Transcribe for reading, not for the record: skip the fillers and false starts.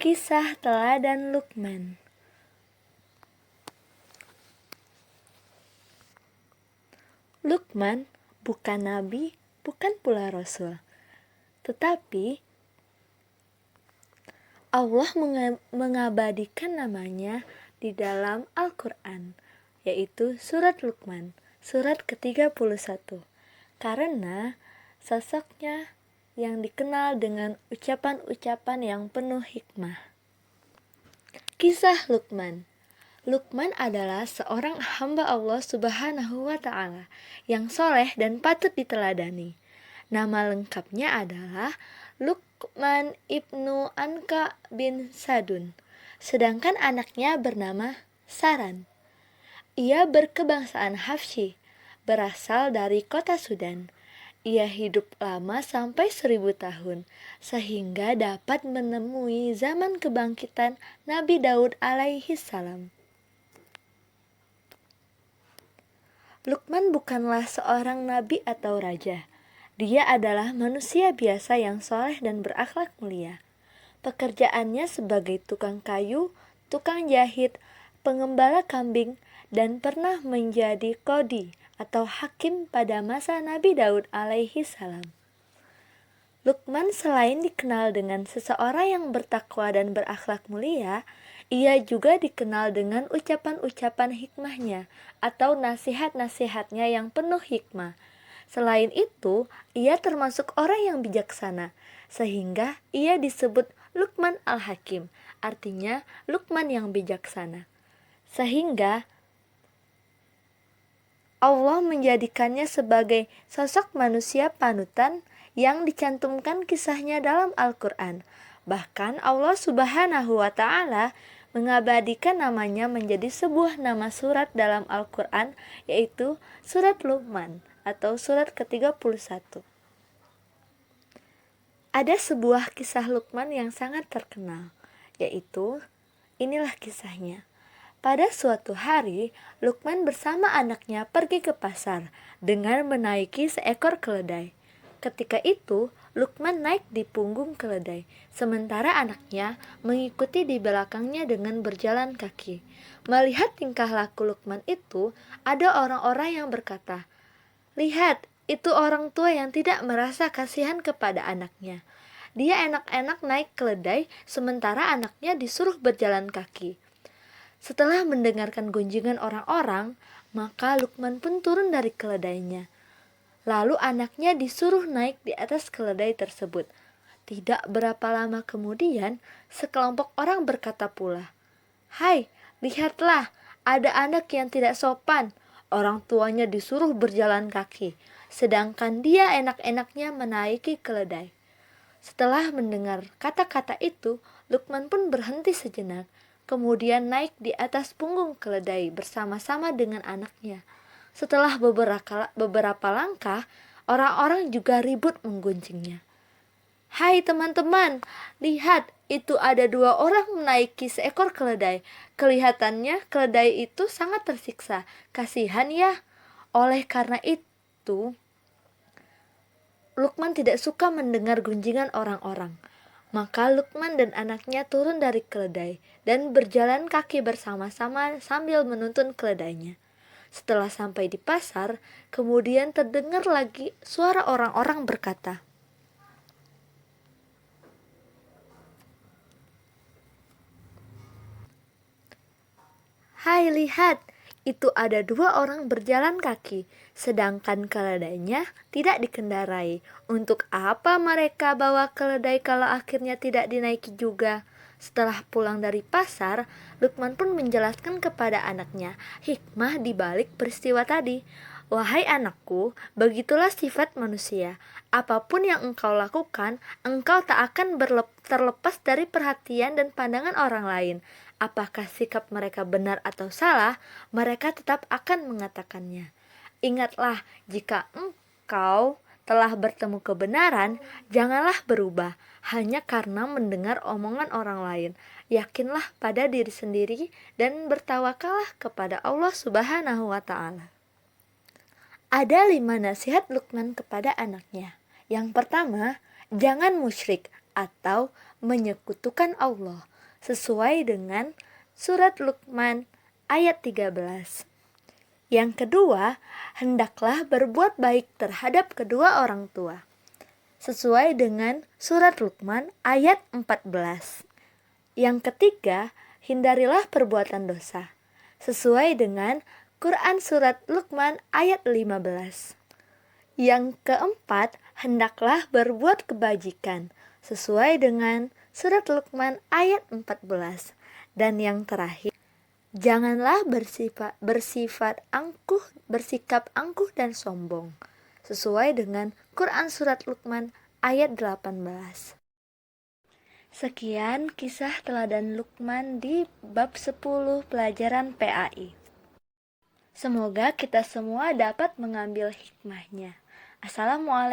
Kisah teladan Luqman. Luqman bukan nabi, bukan pula rasul. Tetapi Allah mengabadikan namanya di dalam Al-Quran, yaitu surat Luqman, surat ke-31. Karena sosoknya yang dikenal dengan ucapan-ucapan yang penuh hikmah. Kisah Luqman. Luqman adalah seorang hamba Allah Subhanahu wa Ta'ala yang soleh dan patut diteladani. Nama lengkapnya adalah Luqman ibnu Anka bin Sadun, sedangkan anaknya bernama Saran. Ia berkebangsaan Habsyi, berasal dari kota Sudan. Ia hidup lama sampai 1000 tahun, sehingga dapat menemui zaman kebangkitan Nabi Daud alaihi salam. Luqman bukanlah seorang nabi atau raja. Dia adalah manusia biasa yang soleh dan berakhlak mulia. Pekerjaannya sebagai tukang kayu, tukang jahit, pengembala kambing, dan pernah menjadi qadhi atau hakim pada masa Nabi Daud alaihi salam. Luqman selain dikenal dengan seseorang yang bertakwa dan berakhlak mulia, ia juga dikenal dengan ucapan-ucapan hikmahnya atau nasihat-nasihatnya yang penuh hikmah. Selain itu, ia termasuk orang yang bijaksana, sehingga ia disebut Luqman al-Hakim, artinya Luqman yang bijaksana. Sehingga Allah menjadikannya sebagai sosok manusia panutan yang dicantumkan kisahnya dalam Al-Quran. Bahkan Allah Subhanahu wa Ta'ala mengabadikan namanya menjadi sebuah nama surat dalam Al-Quran, yaitu surat Luqman atau surat ke-31. Ada sebuah kisah Luqman yang sangat terkenal, yaitu inilah kisahnya. Pada suatu hari, Luqman bersama anaknya pergi ke pasar dengan menaiki seekor keledai. Ketika itu, Luqman naik di punggung keledai, sementara anaknya mengikuti di belakangnya dengan berjalan kaki. Melihat tingkah laku Luqman itu, ada orang-orang yang berkata, "Lihat, itu orang tua yang tidak merasa kasihan kepada anaknya. Dia enak-enak naik keledai, sementara anaknya disuruh berjalan kaki." Setelah mendengarkan gunjingan orang-orang, maka Luqman pun turun dari keledainya. Lalu anaknya disuruh naik di atas keledai tersebut. Tidak berapa lama kemudian, sekelompok orang berkata pula, "Hai, lihatlah, ada anak yang tidak sopan. Orang tuanya disuruh berjalan kaki, sedangkan dia enak-enaknya menaiki keledai." Setelah mendengar kata-kata itu, Luqman pun berhenti sejenak. Kemudian naik di atas punggung keledai bersama-sama dengan anaknya. Setelah beberapa langkah, orang-orang juga ribut menggunjingnya. "Hai teman-teman, lihat, itu ada 2 orang menaiki seekor keledai. Kelihatannya keledai itu sangat tersiksa. Kasihan ya." Oleh karena itu, Luqman tidak suka mendengar gunjingan orang-orang. Maka Luqman dan anaknya turun dari keledai dan berjalan kaki bersama-sama sambil menuntun keledainya. Setelah sampai di pasar, kemudian terdengar lagi suara orang-orang berkata, "Hai, lihat, itu ada 2 orang berjalan kaki, sedangkan keledainya tidak dikendarai. Untuk apa mereka bawa keledai kalau akhirnya tidak dinaiki juga?" Setelah pulang dari pasar, Luqman pun menjelaskan kepada anaknya hikmah di balik peristiwa tadi. "Wahai anakku, begitulah sifat manusia. Apapun yang engkau lakukan, engkau tak akan terlepas dari perhatian dan pandangan orang lain. Apakah sikap mereka benar atau salah, mereka tetap akan mengatakannya. Ingatlah, jika engkau telah bertemu kebenaran, janganlah berubah hanya karena mendengar omongan orang lain. Yakinlah pada diri sendiri dan bertawakallah kepada Allah Subhanahu wa Ta'ala." Ada 5 nasihat Luqman kepada anaknya. Yang pertama, jangan musyrik atau menyekutukan Allah. sesuai dengan surat Luqman ayat 13. Yang kedua, hendaklah berbuat baik terhadap kedua orang tua, sesuai dengan surat Luqman ayat 14. Yang ketiga, hindarilah perbuatan dosa, sesuai dengan Quran surat Luqman ayat 15. Yang keempat, hendaklah berbuat kebajikan, sesuai dengan surat Luqman ayat 14. Dan yang terakhir, janganlah bersikap angkuh dan sombong, sesuai dengan Quran surat Luqman ayat 18. Sekian kisah teladan Luqman di bab 10 pelajaran PAI. Semoga kita semua dapat mengambil hikmahnya. Assalamualaikum.